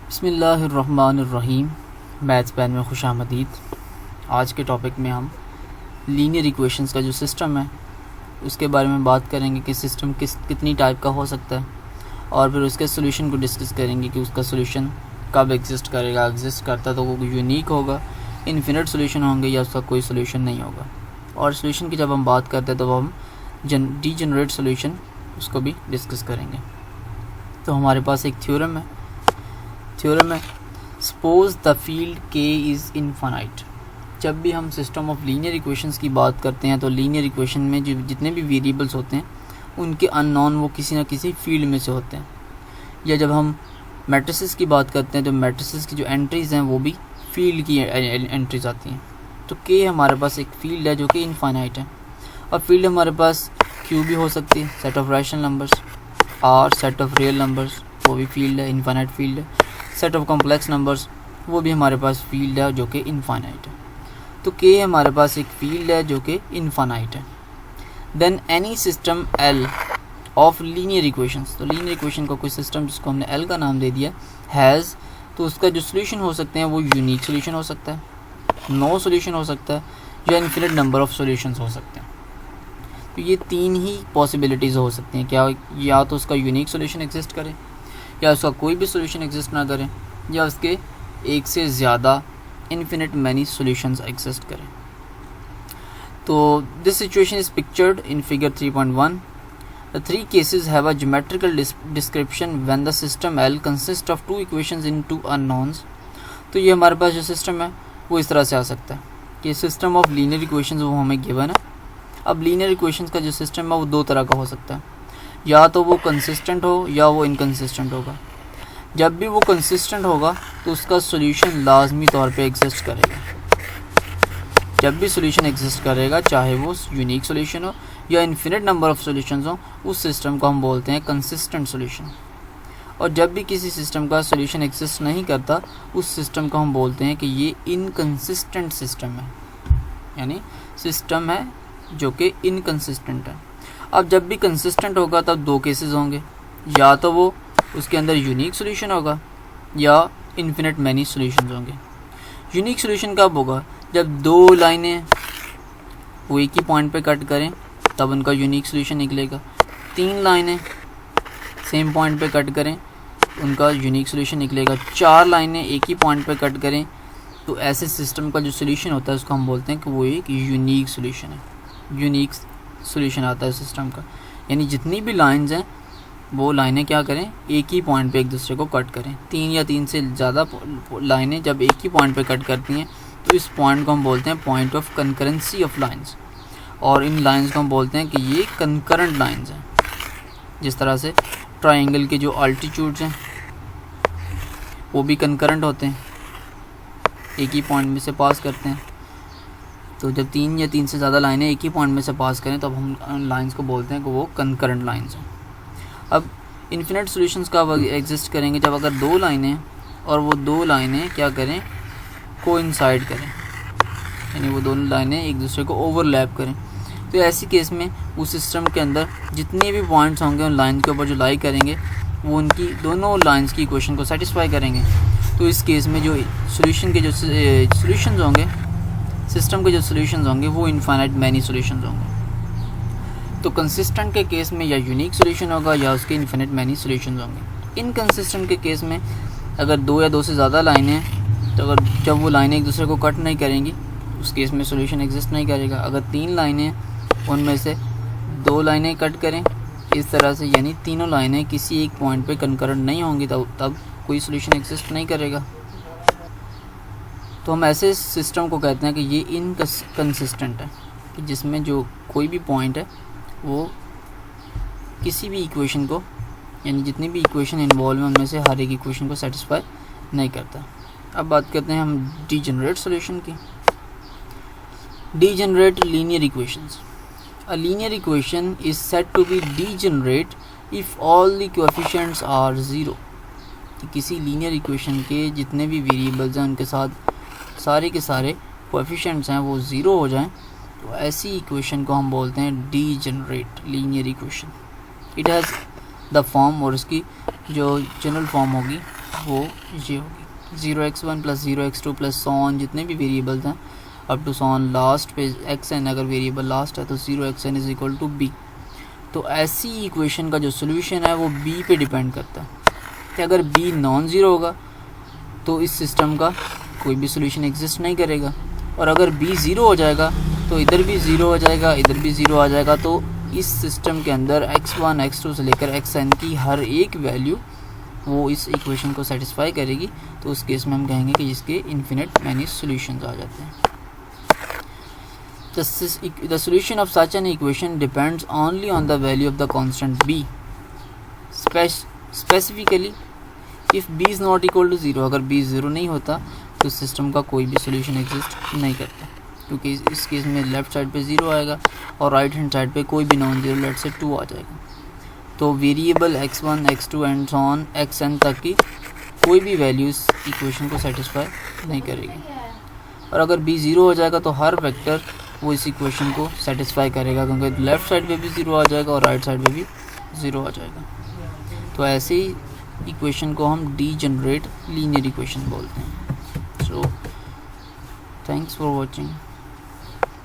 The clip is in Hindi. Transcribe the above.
बिस्मिल्लाहिर्रहमानिर्रहीम। मैथ्स पैन में खुशामदीद। आज के टॉपिक में हम लीनियर इक्वेशंस का जो सिस्टम है उसके बारे में बात करेंगे कि सिस्टम कितनी टाइप का हो सकता है, और फिर उसके सोल्यूशन को डिस्कस करेंगे कि उसका सोल्यूशन कब एग्जिस्ट करेगा। एग्जिस्ट करता तो वो यूनिक होगा, इन्फिनिट सोल्यूशन होंगे, या उसका कोई सोल्यूशन नहीं होगा। और सोल्यूशन की जब हम बात करते हैं तो हम डीजेनरेट सोल्यूशन उसको भी डिस्कस करेंगे। तो हमारे पास एक थ्योरम है सपोज द फील्ड के इज़ इनफाइनाइट। जब भी हम सिस्टम ऑफ लीनियर इक्वेशंस की बात करते हैं तो लीनियर इक्वेशन में जो जितने भी वेरिएबल्स होते हैं उनके अननोन वो किसी ना किसी फील्ड में से होते हैं। या जब हम मैट्रिसेस की बात करते हैं तो मैट्रिसेस की जो एंट्रीज़ हैं वो भी फील्ड की एंट्रीज आती हैं। तो के हमारे पास एक फील्ड है जो कि इनफाइनाइट है, और फील्ड हमारे पास क्यू भी हो सकती है, set of rational numbers, or set of real numbers, वो भी फील्ड है, इनफाइनाइट फील्ड है। सेट ऑफ कॉम्प्लेक्स नंबर्स, वो भी हमारे पास फील्ड है जो कि इनफाइनाइट है। तो के हमारे पास एक फील्ड है जो कि इनफाइनाइट है। Then any system L of linear equations, तो लीनियर इक्वेशन का कोई सिस्टम जिसको हमने एल का नाम दे दिया हैज़, तो उसका जो सोल्यूशन हो सकते हैं वो यूनिक सोल्यूशन हो सकता है, नो सोल्यूशन हो सकता है, या इन्फिनिट नंबर ऑफ सोल्यूशंस हो सकते हैं। तो ये तीन ही पॉसिबिलिटीज़ हो सकती हैं, क्या या तो उसका यूनिक सोल्यूशन एग्जिस्ट करे, या उसका कोई भी सोल्यूशन एग्जिस्ट ना करे, या उसके एक से ज़्यादा इन्फिनिट मैनी सोल्यूशंस एग्जिस्ट करें। तो this situation is pictured in figure 3.1। The three cases have a geometrical description when the system L consists of two equations in two unknowns। तो ये हमारे पास जो सिस्टम है वो इस तरह से आ सकता है कि सिस्टम ऑफ लीनियर इक्वेशंस वो हमें गिवन है। अब लीनियर इक्वेशंस का जो सिस्टम है वो दो तरह का हो सकता है, या तो वो कंसिस्टेंट हो या वो इनकंसिस्टेंट होगा। जब भी वो कंसिस्टेंट होगा तो उसका सोल्यूशन लाजमी तौर पे एग्जिस्ट करेगा। जब भी सोल्यूशन एग्जिस्ट करेगा, चाहे वो यूनिक सोल्यूशन हो या इन्फिनिट नंबर ऑफ सोल्यूशंस हो, उस सिस्टम को हम बोलते हैं कंसिस्टेंट सोल्यूशन। और जब भी किसी सिस्टम का सोल्यूशन एग्जिस्ट नहीं करता, उस सिस्टम को हम बोलते हैं कि ये इनकंसिस्टेंट सिस्टम है, यानी सिस्टम है जो कि इनकंसिस्टेंट है। अब जब भी कंसिस्टेंट होगा तब दो केसेस होंगे, या तो वो उसके अंदर यूनिक सोल्यूशन होगा या इन्फिनिट मैनी सोल्यूशंस होंगे। यूनिक सोल्यूशन कब होगा? जब दो लाइनें वो एक ही पॉइंट पे कट करें तब उनका यूनिक सोल्यूशन निकलेगा। तीन लाइनें सेम पॉइंट पे कट करें उनका यूनिक सोल्यूशन निकलेगा। चार लाइनें एक ही पॉइंट पे कट करें तो ऐसे सिस्टम का जो सोल्यूशन होता है उसको हम बोलते हैं कि वो एक यूनिक सोल्यूशन है। यूनिक सोल्यूशन आता है सिस्टम का, यानी जितनी भी लाइंस हैं वो लाइनें क्या करें, एक ही पॉइंट पे एक दूसरे को कट करें। तीन या तीन से ज़्यादा लाइनें जब एक ही पॉइंट पे कट करती हैं तो इस पॉइंट को हम बोलते हैं point of concurrency of lines, और इन लाइंस को हम बोलते हैं कि ये कंकरेंट लाइंस हैं। जिस तरह से ट्रायंगल के जो अल्टीट्यूड्स हैं वो भी कंकरेंट होते हैं, एक ही पॉइंट में से पास करते हैं। तो जब तीन या तीन से ज़्यादा लाइनें एक ही पॉइंट में से पास करें तब हम लाइंस को बोलते हैं कि वो कंकरेंट लाइंस हैं। अब इन्फिनिट सॉल्यूशंस कब एग्जिस्ट करेंगे? जब अगर दो लाइनें और वो दो लाइनें क्या करें, कोइंसाइड करें, यानी वो दोनों लाइनें एक दूसरे को ओवरलैप करें। तो ऐसी केस में उस सिस्टम के अंदर जितने भी पॉइंट्स होंगे उन लाइन के ऊपर जो लाई करेंगे वो उनकी दोनों लाइंस की इक्वेशन को सेटिस्फाई करेंगे। तो इस केस में जो सोल्यूशन के जो सोल्यूशंस होंगे, सिस्टम के जो सोल्यूशंस होंगे वो इनफाइनाइट मैनी सोल्यूशंस होंगे। तो कंसिस्टेंट के केस में या यूनिक सोल्यूशन होगा या उसके इनफिनिट मैनी सोल्यूशंस होंगे। इनकंसिस्टेंट के केस में अगर दो या दो से ज़्यादा लाइनें हैं तो अगर जब वो लाइनें एक दूसरे को कट नहीं करेंगी उस केस में सोल्यूशन एग्जिस्ट नहीं करेगा। अगर तीन लाइनें उनमें से दो लाइनें कट करें इस तरह से, यानी तीनों लाइनें किसी एक पॉइंट पे कंकरेंट नहीं होंगी तब कोई सोल्यूशन एग्जिस्ट नहीं करेगा। तो हम ऐसे सिस्टम को कहते हैं कि ये इनकंसिस्टेंट है, कि जिसमें जो कोई भी पॉइंट है वो किसी भी इक्वेशन को, यानी जितनी भी इक्वेशन इन्वॉल्व है उनमें से हर एक इक्वेशन को सेटिस्फाई नहीं करता। अब बात करते हैं हम डीजेनरेट सॉल्यूशन की। Degenerate linear equations. A linear equation is said to be degenerate if all the coefficients are zero. कि किसी लीनियर इक्वेशन के जितने भी वेरिएबल्स हैं उनके साथ सारे के सारे कोएफिशिएंट्स हैं वो ज़ीरो हो जाएं, तो ऐसी इक्वेशन को हम बोलते हैं degenerate linear equation. It has the form, और इसकी जो जनरल फॉर्म होगी वो ये होगी 0x1 plus 0x2 plus sworn जितने भी वेरिएबल्स हैं अप टू सॉन लास्ट पे xn, अगर वेरिएबल लास्ट है तो 0xn is equal to b। तो ऐसी इक्वेशन का जो सोल्यूशन है वो b पे डिपेंड करता है कि अगर b नॉन ज़ीरो होगा तो इस सिस्टम का कोई भी सोल्यूशन एग्जिस्ट नहीं करेगा, और अगर b ज़ीरो हो जाएगा तो इधर भी ज़ीरो हो जाएगा, इधर भी ज़ीरो आ जाएगा। तो इस सिस्टम के अंदर x1 x2 से लेकर xn की हर एक वैल्यू वो इस इक्वेशन को सेटिस्फाई करेगी। तो उस केस में हम कहेंगे कि इसके इन्फिनिट मैनी सॉल्यूशंस आ जाते हैं। The solution of such an equation depends only on the value of the constant b. Specifically, if b is not equal to 0, अगर b 0 नहीं होता तो सिस्टम का कोई भी सोल्यूशन एग्जिस्ट नहीं करता, क्योंकि इस केस में लेफ़्ट साइड पे 0 आएगा और राइट हैंड साइड पे कोई भी नॉन ज़ीरो, लेट से 2 आ जाएगा। तो variable x1 x2 and so on xn तक की कोई भी वैल्यू इस इक्वेशन को सेटिस्फाई नहीं करेगी, और अगर b 0 हो जाएगा तो हर वेक्टर वो इस इक्वेशन को सेटिस्फाई करेगा, क्योंकि लेफ़्ट साइड पे भी 0 आ जाएगा और राइट साइड पे भी 0 आ जाएगा। तो ऐसे ही इक्वेशन को हम डीजेनरेट लीनियर इक्वेशन बोलते हैं। So thanks for watching.